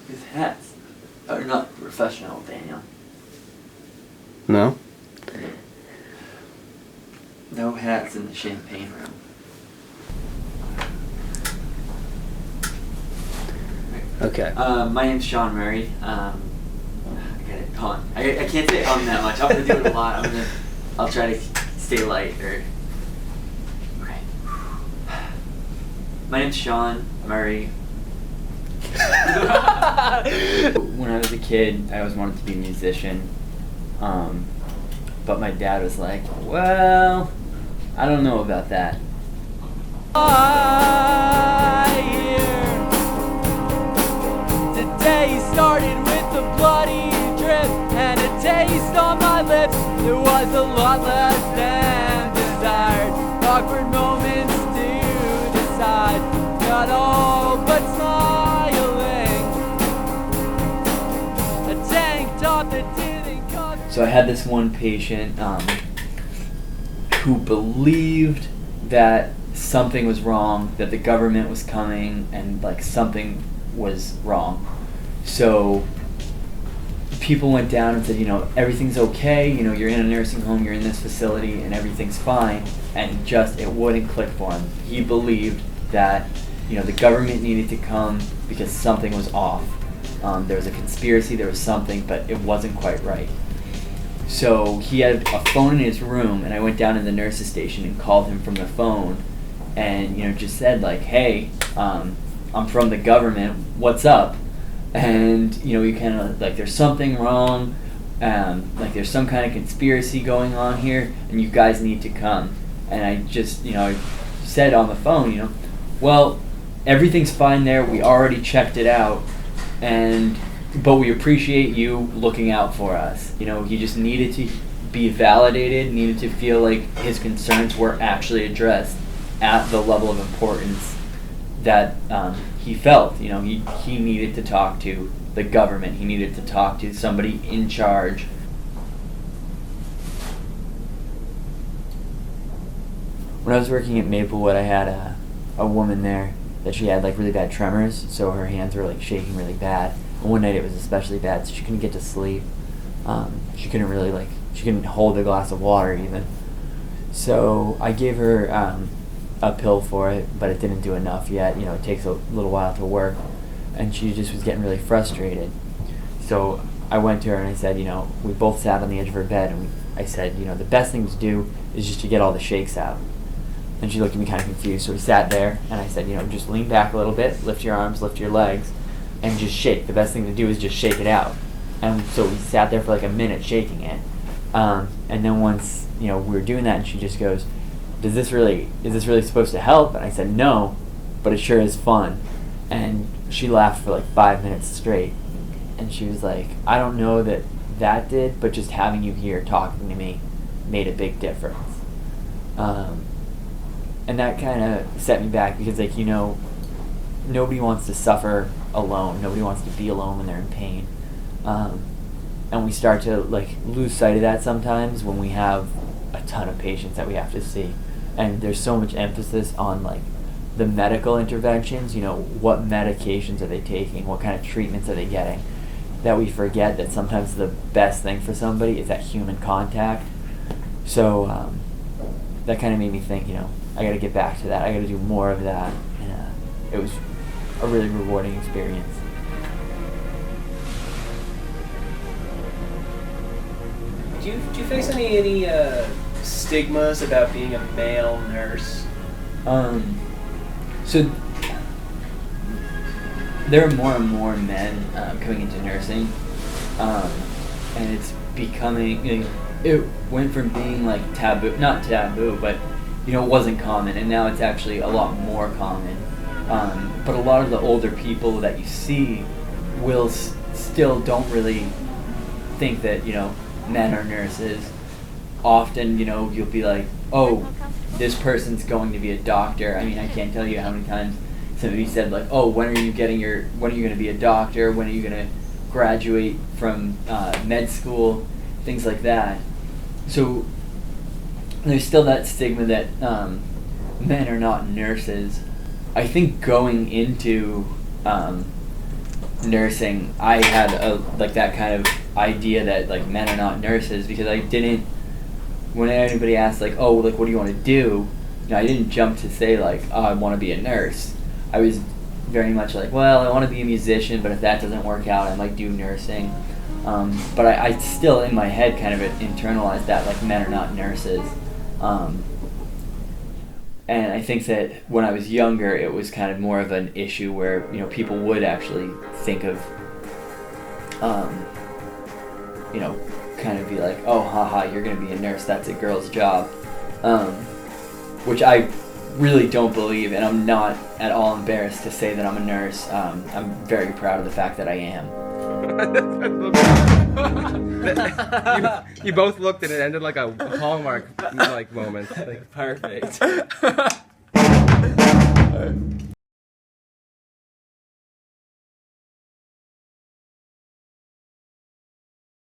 His hats are not professional, Daniel. No? No hats in the champagne room. Okay. My name's Shawn Murray. I get it. Hold on. I can't say that much. I'm gonna do it a lot. I'll try to stay light. Okay. My name's Shawn Murray. When I was a kid, I always wanted to be a musician. But my dad was like, well, I don't know about that. Today started with a bloody drip and a taste on my lips. There was a lot less than desired. Awkward moments to decide. Not all but smiling. A tank top that didn't cover. So I had this one patient who believed that something was wrong, that the government was coming, and like something was wrong. So people went down and said, everything's okay, you're in a nursing home, you're in this facility, and everything's fine, and just it wouldn't click for him. He believed that the government needed to come because something was off. There was a conspiracy, there was something, but it wasn't quite right. So he had a phone in his room, and I went down to the nurse's station and called him from the phone, and just said like, hey, I'm from the government, what's up? And you kind of like, there's something wrong, like there's some kind of conspiracy going on here, and you guys need to come. And I just I said on the phone, well, everything's fine there, we already checked it out, but we appreciate you looking out for us. He just needed to be validated, needed to feel like his concerns were actually addressed at the level of importance that he felt. He needed to talk to the government. He needed to talk to somebody in charge. When I was working at Maplewood, I had a woman there that she had like really bad tremors, so her hands were like shaking really bad. And one night it was especially bad, so she couldn't get to sleep. She couldn't hold a glass of water even. So I gave her a pill for it, but it didn't do enough yet. It takes a little while to work, and she just was getting really frustrated. So I went to her and I said, we both sat on the edge of her bed, and I said, the best thing to do is just to get all the shakes out. And she looked at me kind of confused, so we sat there, and I said, just lean back a little bit, lift your arms, lift your legs, and just shake. The best thing to do is just shake it out. And so we sat there for like a minute shaking it. And then once, we were doing that, and she just goes, is this really supposed to help? And I said, no, but it sure is fun. And she laughed for like 5 minutes straight. And she was like, I don't know that did, but just having you here talking to me made a big difference. And that kind of set me back because nobody wants to suffer alone. Nobody wants to be alone when they're in pain. And we start to lose sight of that sometimes when we have a ton of patients that we have to see. And there's so much emphasis on the medical interventions, what medications are they taking, what kind of treatments are they getting, that we forget that sometimes the best thing for somebody is that human contact. So that kind of made me think, I got to get back to that. I got to do more of that. And it was a really rewarding experience. Do you face any stigmas about being a male nurse? So there are more and more men coming into nursing, and it's becoming. It went from being taboo, not taboo, but it wasn't common, and now it's actually a lot more common. But a lot of the older people that you see will still don't really think that men are nurses. Often, you'll be like, oh, this person's going to be a doctor. I mean, I can't tell you how many times somebody said oh, when are you going to be a doctor? When are you going to graduate from med school? Things like that. So there's still that stigma that men are not nurses. I think going into nursing, I had like that kind of idea that like men are not nurses, because I didn't. When anybody asked like, oh, like what do you want to do, I didn't jump to say like, oh, I want to be a nurse. I was very much like, well, I want to be a musician, but if that doesn't work out, I might do nursing. But I still in my head kind of internalized that like men are not nurses. And I think that when I was younger, it was kind of more of an issue where, people would actually think of, kind of be like, oh, haha, you're going to be a nurse, that's a girl's job. Which I really don't believe, and I'm not at all embarrassed to say that I'm a nurse. I'm very proud of the fact that I am. you both looked and it ended like a Hallmark like moment. Perfect.